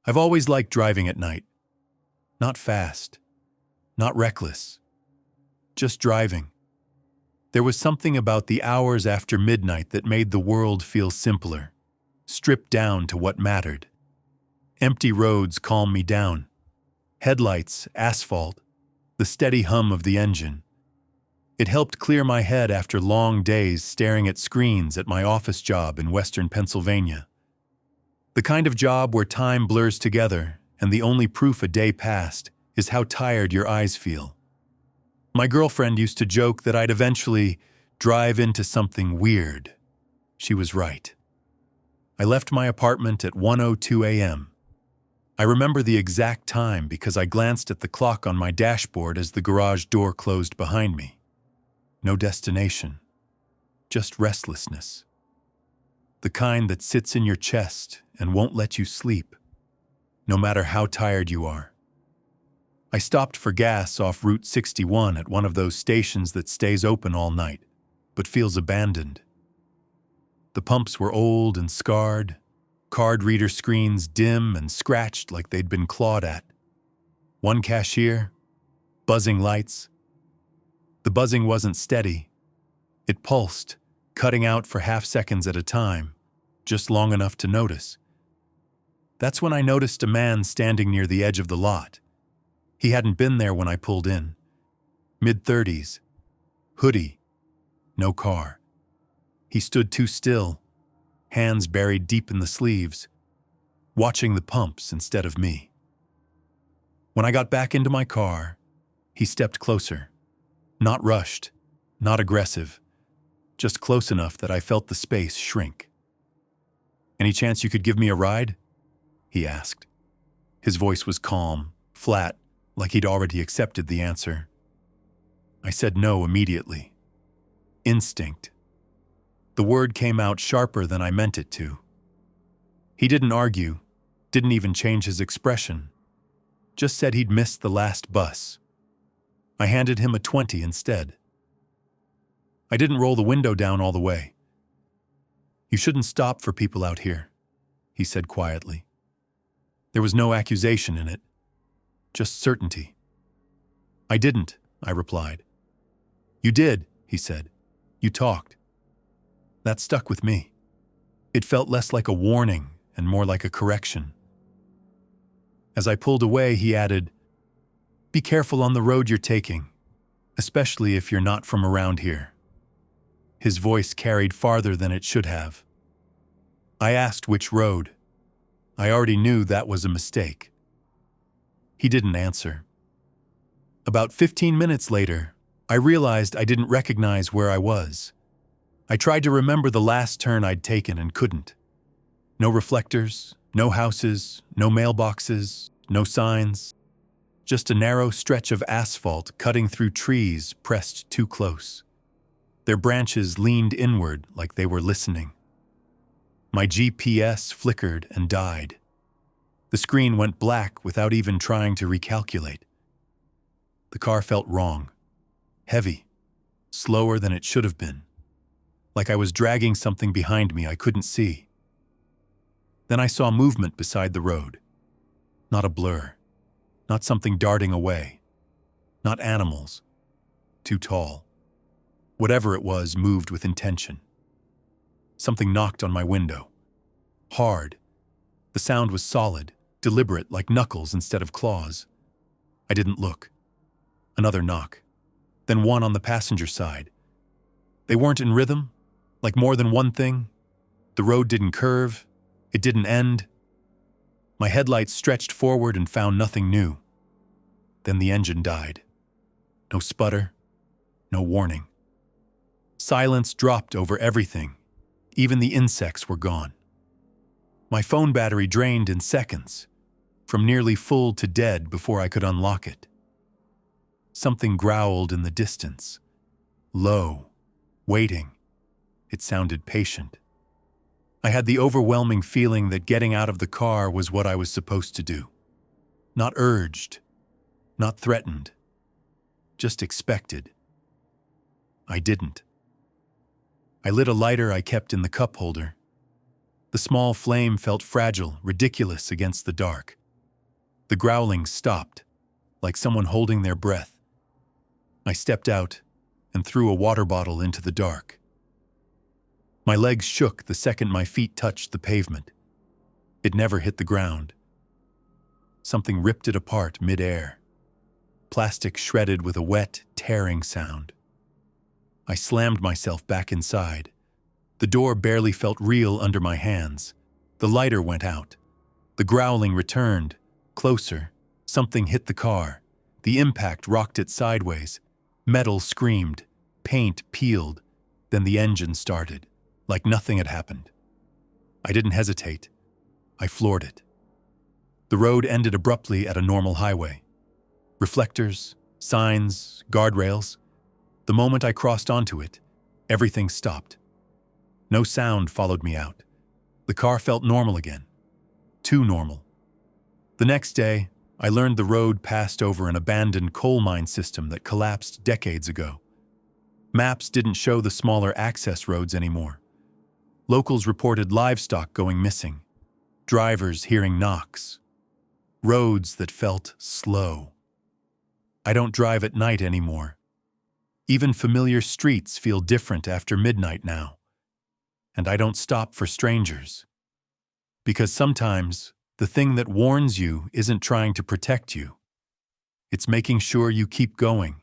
I've always liked driving at night. Not fast, not reckless, just driving. There was something about the hours after midnight that made the world feel simpler, stripped down to what mattered. Empty roads calmed me down. Headlights, asphalt, the steady hum of the engine. It helped clear my head after long days staring at screens at my office job in western Pennsylvania. The kind of job where time blurs together and the only proof a day passed is how tired your eyes feel. My girlfriend used to joke that I'd eventually drive into something weird. She was right. I left my apartment at 1:02 a.m. I remember the exact time because I glanced at the clock on my dashboard as the garage door closed behind me. No destination, just restlessness. The kind that sits in your chest and won't let you sleep, no matter how tired you are. I stopped for gas off Route 61 at one of those stations that stays open all night, but feels abandoned. The pumps were old and scarred, card reader screens dim and scratched like they'd been clawed at. One cashier, buzzing lights. The buzzing wasn't steady. It pulsed, cutting out for half seconds at a time, just long enough to notice. That's when I noticed a man standing near the edge of the lot. He hadn't been there when I pulled in. Mid-30s, hoodie, no car. He stood too still, hands buried deep in the sleeves, watching the pumps instead of me. When I got back into my car, he stepped closer. Not rushed, not aggressive, just close enough that I felt the space shrink. "Any chance you could give me a ride?" he asked. His voice was calm, flat, like he'd already accepted the answer. I said no immediately. Instinct. The word came out sharper than I meant it to. He didn't argue, didn't even change his expression. Just said he'd missed the last bus. I handed him a 20 instead. I didn't roll the window down all the way. "You shouldn't stop for people out here," he said quietly. There was no accusation in it, just certainty. "I didn't," I replied. "You did," he said. "You talked." That stuck with me. It felt less like a warning and more like a correction. As I pulled away, he added, "Be careful on the road you're taking, especially if you're not from around here." His voice carried farther than it should have. I asked which road. I already knew that was a mistake. He didn't answer. About 15 minutes later, I realized I didn't recognize where I was. I tried to remember the last turn I'd taken and couldn't. No reflectors, no houses, no mailboxes, no signs. Just a narrow stretch of asphalt cutting through trees pressed too close. Their branches leaned inward like they were listening. My GPS flickered and died. The screen went black without even trying to recalculate. The car felt wrong, heavy, slower than it should have been, like I was dragging something behind me I couldn't see. Then I saw movement beside the road. Not a blur, not something darting away, not animals, too tall. Whatever it was moved with intention. Something knocked on my window. Hard. The sound was solid, deliberate, like knuckles instead of claws. I didn't look. Another knock. Then one on the passenger side. They weren't in rhythm, like more than one thing. The road didn't curve. It didn't end. My headlights stretched forward and found nothing new. Then the engine died. No sputter, no warning. Silence dropped over everything. Even the insects were gone. My phone battery drained in seconds, from nearly full to dead before I could unlock it. Something growled in the distance. Low, waiting. It sounded patient. I had the overwhelming feeling that getting out of the car was what I was supposed to do. Not urged, not threatened, just expected. I didn't. I lit a lighter I kept in the cup holder. The small flame felt fragile, ridiculous against the dark. The growling stopped, like someone holding their breath. I stepped out and threw a water bottle into the dark. My legs shook the second my feet touched the pavement. It never hit the ground. Something ripped it apart mid-air. Plastic shredded with a wet, tearing sound. I slammed myself back inside. The door barely felt real under my hands. The lighter went out. The growling returned. Closer. Something hit the car. The impact rocked it sideways. Metal screamed. Paint peeled. Then the engine started, like nothing had happened. I didn't hesitate. I floored it. The road ended abruptly at a normal highway. Reflectors, signs, guardrails. The moment I crossed onto it, everything stopped. No sound followed me out. The car felt normal again. Too normal. The next day, I learned the road passed over an abandoned coal mine system that collapsed decades ago. Maps didn't show the smaller access roads anymore. Locals reported livestock going missing, drivers hearing knocks, roads that felt slow. I don't drive at night anymore. Even familiar streets feel different after midnight now. And I don't stop for strangers. Because sometimes the thing that warns you isn't trying to protect you. It's making sure you keep going.